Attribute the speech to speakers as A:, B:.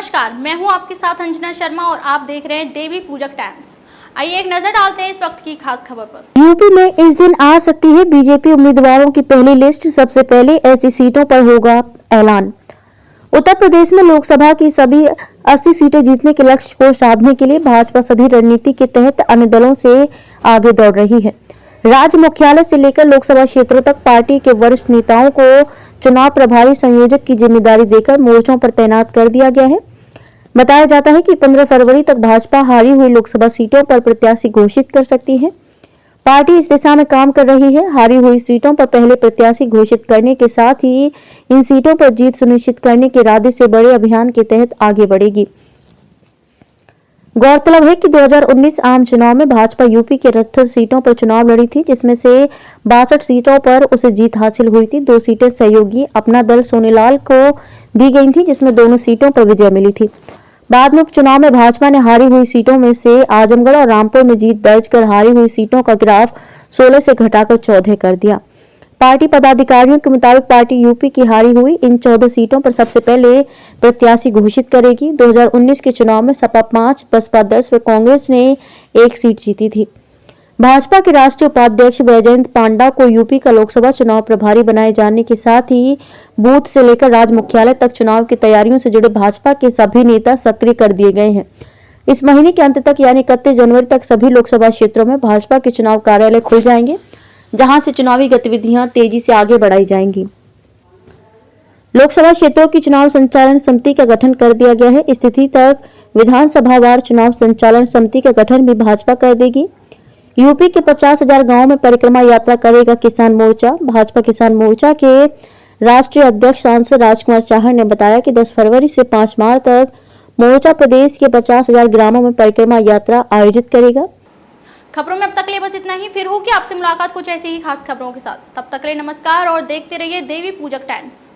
A: नमस्कार, मैं हूं आपके साथ अंजना शर्मा और आप देख रहे हैं देवी पूजक टाइम्स। आइए एक नजर डालते हैं इस वक्त की खास खबर पर।
B: यूपी में इस दिन आ सकती है बीजेपी उम्मीदवारों की पहली लिस्ट। सबसे पहले ऐसी सीटों पर होगा ऐलान। उत्तर प्रदेश में लोकसभा की सभी 80 सीटें जीतने के लक्ष्य को साधने के लिए भाजपा सभी रणनीति के तहत अन्य दलों से आगे दौड़ रही है। राज्य मुख्यालय से लेकर लोकसभा क्षेत्रों तक पार्टी के वरिष्ठ नेताओं को चुनाव प्रभारी संयोजक की जिम्मेदारी देकर मोर्चों पर तैनात कर दिया गया है। बताया जाता है कि 15 फरवरी तक भाजपा हारी हुई लोकसभा सीटों पर प्रत्याशी घोषित कर सकती है। पार्टी इस दिशा में काम कर रही है। हारी हुई सीटों पर पहले प्रत्याशी घोषित करने के साथ ही इन सीटों पर जीत सुनिश्चित करने के इरादे से बड़े अभियान के तहत आगे बढ़ेगी। गौरतलब है कि 2019 आम चुनाव में भाजपा यूपी के 78 सीटों पर चुनाव लड़ी थी, जिसमें से 62 सीटों पर उसे जीत हासिल हुई थी। 2 सीटें सहयोगी अपना दल सोनेलाल को दी गई थी, जिसमें दोनों सीटों पर विजय मिली थी। बाद में उपचुनाव में भाजपा ने हारी हुई सीटों में से आजमगढ़ और रामपुर में जीत दर्ज कर हारी हुई सीटों का ग्राफ 16 से घटाकर 14 कर दिया। पार्टी पदाधिकारियों के मुताबिक पार्टी यूपी की हारी हुई इन 14 सीटों पर सबसे पहले प्रत्याशी घोषित करेगी। 2019 के चुनाव में सपा 5, बसपा 10 व कांग्रेस ने 1 सीट जीती थी। भाजपा के राष्ट्रीय उपाध्यक्ष बैजयंत पांडा को यूपी का लोकसभा चुनाव प्रभारी बनाए जाने के साथ ही बूथ से लेकर राज्य मुख्यालय तक चुनाव की तैयारियों से जुड़े भाजपा के सभी नेता सक्रिय कर दिए गए हैं। इस महीने के अंत तक यानी 31 जनवरी तक सभी लोकसभा क्षेत्रों में भाजपा के चुनाव कार्यालय खुल जाएंगे, जहां से चुनावी गतिविधियां तेजी से आगे बढ़ाई जाएंगी। लोकसभा क्षेत्रों की चुनाव संचालन समिति का गठन कर दिया गया है। स्थिति तक विधानसभावार चुनाव संचालन समिति का गठन भी भाजपा कर देगी। यूपी के 50,000 गांवों में परिक्रमा यात्रा करेगा किसान मोर्चा। भाजपा किसान मोर्चा के राष्ट्रीय अध्यक्ष सांसद राजकुमार चाहर ने बताया कि 10 फरवरी से 5 मार्च तक मोर्चा प्रदेश के 50,000 ग्रामों में परिक्रमा यात्रा आयोजित करेगा।
A: खबरों में अब तक ले बस इतना ही। फिर होगी आपसे मुलाकात कुछ ऐसी ही खास खबरों के साथ। तब तक के लिए नमस्कार और देखते रहिए देवी पूजक टाइम्स।